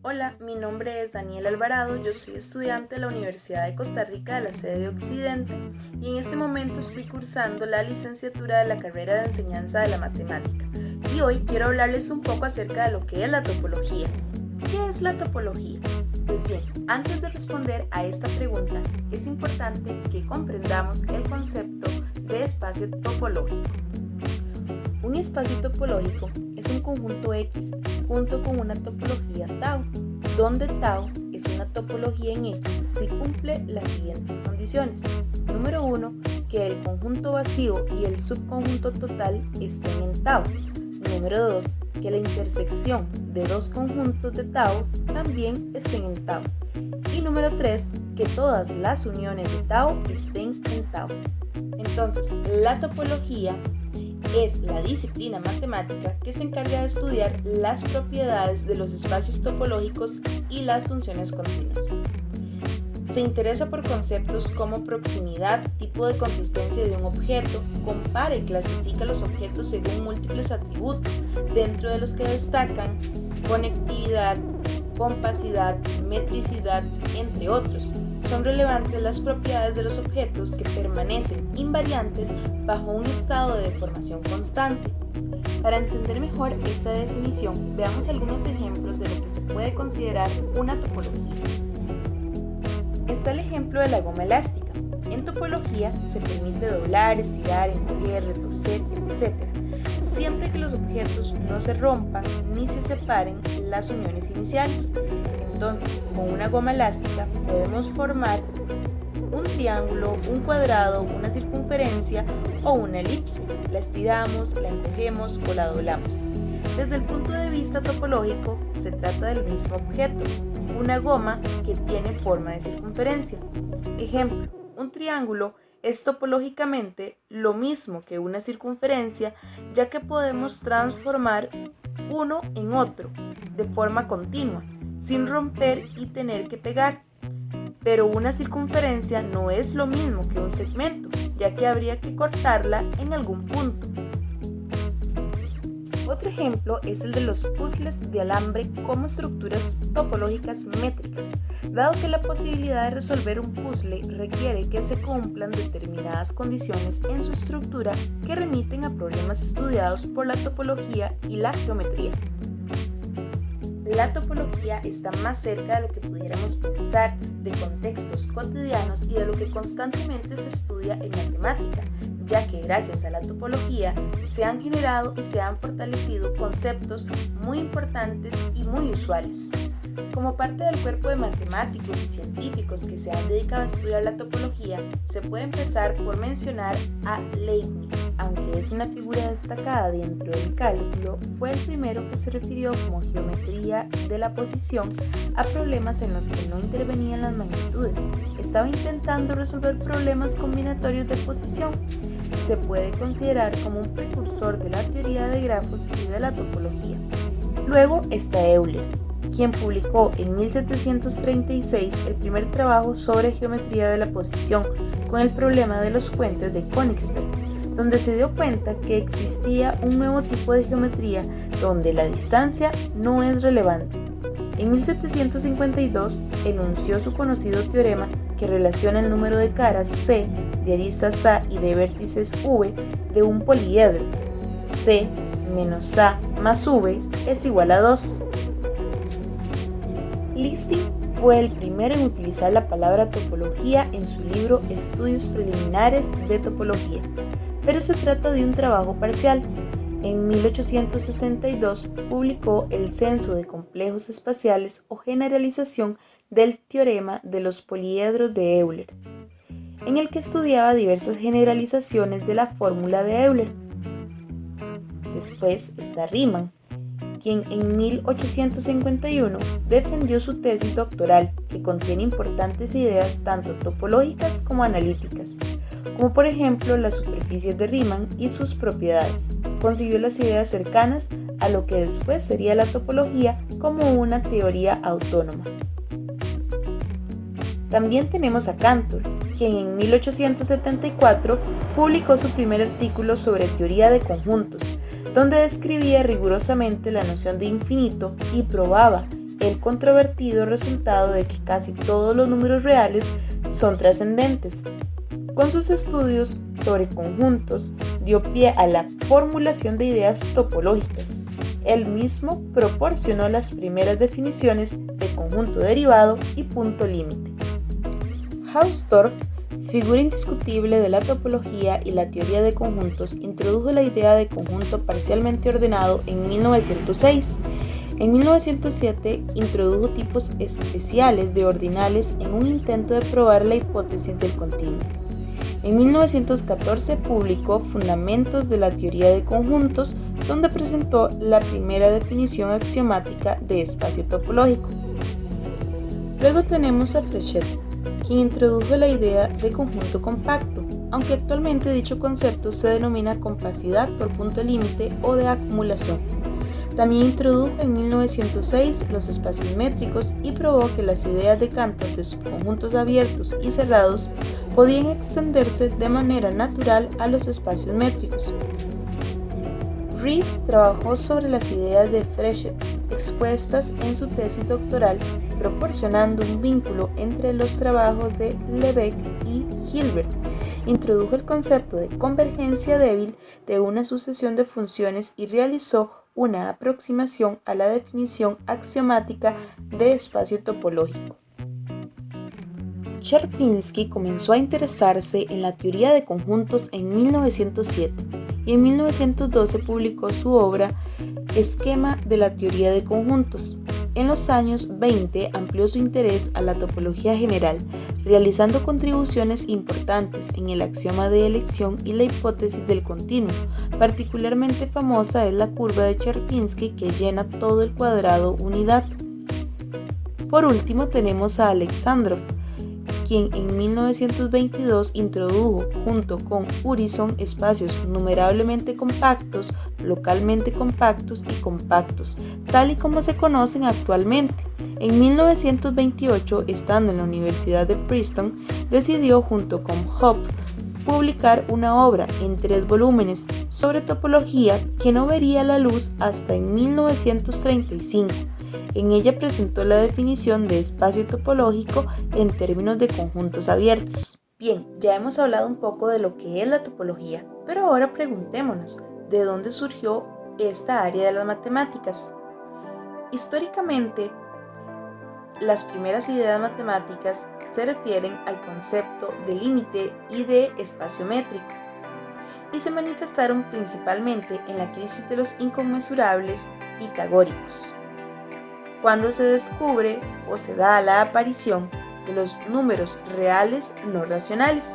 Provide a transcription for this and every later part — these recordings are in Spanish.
Hola, mi nombre es Daniela Alvarado, yo soy estudiante de la Universidad de Costa Rica de la sede de Occidente y en este momento estoy cursando la licenciatura de la carrera de enseñanza de la matemática. Y hoy quiero hablarles un poco acerca de lo que es la topología. ¿Qué es la topología? Pues bien, antes de responder a esta pregunta, es importante que comprendamos el concepto de espacio topológico. Un espacio topológico es un conjunto X junto con una topología tau, donde tau es una topología en X si cumple las siguientes condiciones. Número 1, que el conjunto vacío y el subconjunto total estén en tau. Número 2, que la intersección de dos conjuntos de tau también estén en tau. Y número 3, que todas las uniones de tau estén en tau. Entonces, la topología es la disciplina matemática que se encarga de estudiar las propiedades de los espacios topológicos y las funciones continuas. Se interesa por conceptos como proximidad, tipo de consistencia de un objeto, compara y clasifica los objetos según múltiples atributos, dentro de los que destacan conectividad, compacidad, metricidad, entre otros. Son relevantes las propiedades de los objetos que permanecen invariantes bajo un estado de deformación constante. Para entender mejor esta definición, veamos algunos ejemplos de lo que se puede considerar una topología. Está el ejemplo de la goma elástica. En topología se permite doblar, estirar, encoger, retorcer, etc., siempre que los objetos no se rompan ni se separen las uniones iniciales. Entonces, con una goma elástica podemos formar un triángulo, un cuadrado, una circunferencia o una elipse. La estiramos, la encogemos o la doblamos. Desde el punto de vista topológico, se trata del mismo objeto, una goma que tiene forma de circunferencia. Ejemplo, un triángulo es topológicamente lo mismo que una circunferencia, ya que podemos transformar uno en otro de forma continua, sin romper y tener que pegar. Pero una circunferencia no es lo mismo que un segmento, ya que habría que cortarla en algún punto. Otro ejemplo es el de los puzzles de alambre como estructuras topológicas métricas, dado que la posibilidad de resolver un puzzle requiere que se cumplan determinadas condiciones en su estructura que remiten a problemas estudiados por la topología y la geometría. La topología está más cerca de lo que pudiéramos pensar, de contextos cotidianos y de lo que constantemente se estudia en matemática, ya que gracias a la topología se han generado y se han fortalecido conceptos muy importantes y muy usuales. Como parte del cuerpo de matemáticos y científicos que se han dedicado a estudiar la topología, se puede empezar por mencionar a Leibniz. Aunque es una figura destacada dentro del cálculo, fue el primero que se refirió como geometría de la posición a problemas en los que no intervenían las magnitudes. Estaba intentando resolver problemas combinatorios de posición. Se puede considerar como un precursor de la teoría de grafos y de la topología. Luego está Euler, quien publicó en 1736 el primer trabajo sobre geometría de la posición con el problema de los puentes de Königsberg, donde se dio cuenta que existía un nuevo tipo de geometría donde la distancia no es relevante. En 1752 enunció su conocido teorema que relaciona el número de caras C, de aristas A y de vértices V de un poliedro. C menos A más V es igual a 2. Listing fue el primero en utilizar la palabra topología en su libro Estudios preliminares de topología, pero se trata de un trabajo parcial. En 1862 publicó el Censo de complejos espaciales o generalización del teorema de los poliedros de Euler, en el que estudiaba diversas generalizaciones de la fórmula de Euler. Después está Riemann, quien en 1851 defendió su tesis doctoral, que contiene importantes ideas tanto topológicas como analíticas, como por ejemplo las superficies de Riemann y sus propiedades. Concibió las ideas cercanas a lo que después sería la topología como una teoría autónoma. También tenemos a Cantor, quien en 1874 publicó su primer artículo sobre teoría de conjuntos, donde describía rigurosamente la noción de infinito y probaba el controvertido resultado de que casi todos los números reales son trascendentes. Con sus estudios sobre conjuntos, dio pie a la formulación de ideas topológicas. Él mismo proporcionó las primeras definiciones de conjunto derivado y punto límite. Hausdorff, figura indiscutible de la topología y la teoría de conjuntos, introdujo la idea de conjunto parcialmente ordenado en 1906. En 1907 introdujo tipos especiales de ordinales en un intento de probar la hipótesis del continuo. En 1914 publicó Fundamentos de la teoría de conjuntos, donde presentó la primera definición axiomática de espacio topológico. Luego tenemos a Fréchet, quien introdujo la idea de conjunto compacto, aunque actualmente dicho concepto se denomina compacidad por punto límite o de acumulación. También introdujo en 1906 los espacios métricos y probó que las ideas de Cantor de subconjuntos abiertos y cerrados podían extenderse de manera natural a los espacios métricos. Riesz trabajó sobre las ideas de Fréchet expuestas en su tesis doctoral, proporcionando un vínculo entre los trabajos de Lebesgue y Hilbert. Introdujo el concepto de convergencia débil de una sucesión de funciones y realizó una aproximación a la definición axiomática de espacio topológico. Sierpinski comenzó a interesarse en la teoría de conjuntos en 1907 y en 1912 publicó su obra Esquema de la teoría de conjuntos. En los años 20 amplió su interés a la topología general, realizando contribuciones importantes en el axioma de elección y la hipótesis del continuo. Particularmente famosa es la curva de Sierpinski que llena todo el cuadrado unidad. Por último tenemos a Alexandrov, quien en 1922 introdujo junto con Urison espacios numerablemente compactos, localmente compactos y compactos, tal y como se conocen actualmente. En 1928, estando en la Universidad de Princeton, decidió junto con Hopf publicar una obra en 3 volúmenes sobre topología que no vería la luz hasta en 1935. En ella presentó la definición de espacio topológico en términos de conjuntos abiertos. Bien, ya hemos hablado un poco de lo que es la topología, pero ahora preguntémonos, ¿de dónde surgió esta área de las matemáticas? Históricamente, las primeras ideas matemáticas se refieren al concepto de límite y de espacio métrico, y se manifestaron principalmente en la crisis de los inconmensurables pitagóricos, cuando se descubre o se da la aparición de los números reales no racionales.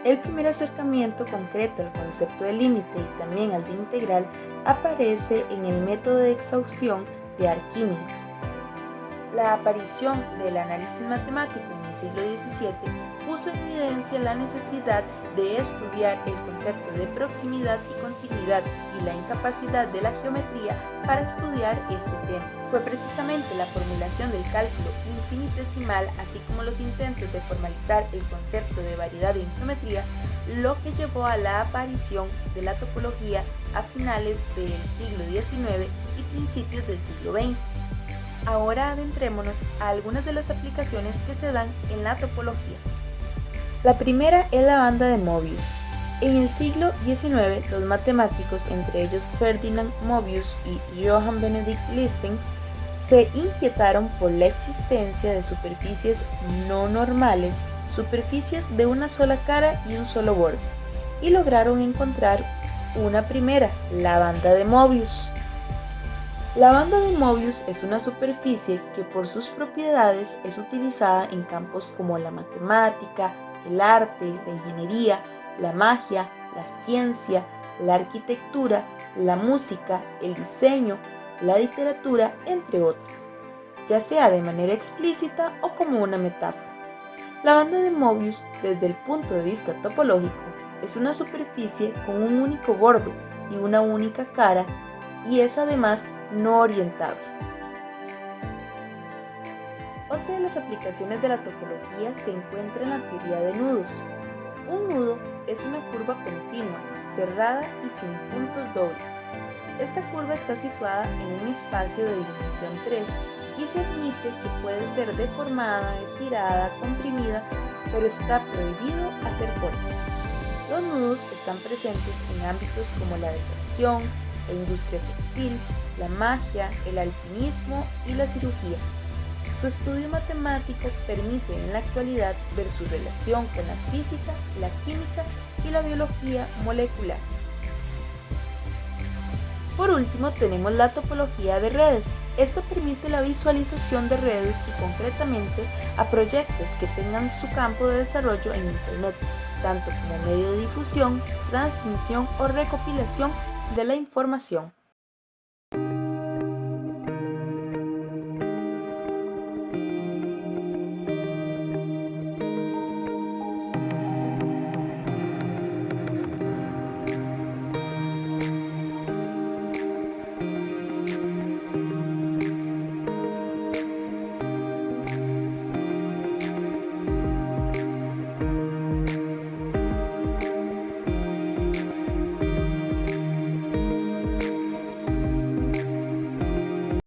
El primer acercamiento concreto al concepto de límite y también al de integral aparece en el método de exhaustión de Arquímedes. La aparición del análisis matemático en el siglo XVII puso en evidencia la necesidad de estudiar el concepto de proximidad y continuidad y la incapacidad de la geometría para estudiar este tema. Fue precisamente la formulación del cálculo infinitesimal, así como los intentos de formalizar el concepto de variedad en geometría, lo que llevó a la aparición de la topología a finales del siglo XIX y principios del siglo XX. Ahora adentrémonos a algunas de las aplicaciones que se dan en la topología. La primera es la banda de Möbius. En el siglo XIX, los matemáticos, entre ellos Ferdinand Möbius y Johann Benedict Listing, se inquietaron por la existencia de superficies no normales, superficies de una sola cara y un solo borde, y lograron encontrar una primera, la banda de Möbius. La banda de Möbius es una superficie que por sus propiedades es utilizada en campos como la matemática, el arte, la ingeniería, la magia, la ciencia, la arquitectura, la música, el diseño, la literatura, entre otras, ya sea de manera explícita o como una metáfora. La banda de Möbius, desde el punto de vista topológico, es una superficie con un único borde y una única cara y es además no orientable. Otra de las aplicaciones de la topología se encuentra en la teoría de nudos. Un nudo es una curva continua, cerrada y sin puntos dobles. Esta curva está situada en un espacio de dimensión 3 y se admite que puede ser deformada, estirada, comprimida, pero está prohibido hacer cortes. Los nudos están presentes en ámbitos como la decoración, la industria textil, la magia, el alpinismo y la cirugía. Su estudio matemático permite en la actualidad ver su relación con la física, la química y la biología molecular. Por último, tenemos la topología de redes. Esta permite la visualización de redes y concretamente a proyectos que tengan su campo de desarrollo en Internet, tanto como medio de difusión, transmisión o recopilación de la información.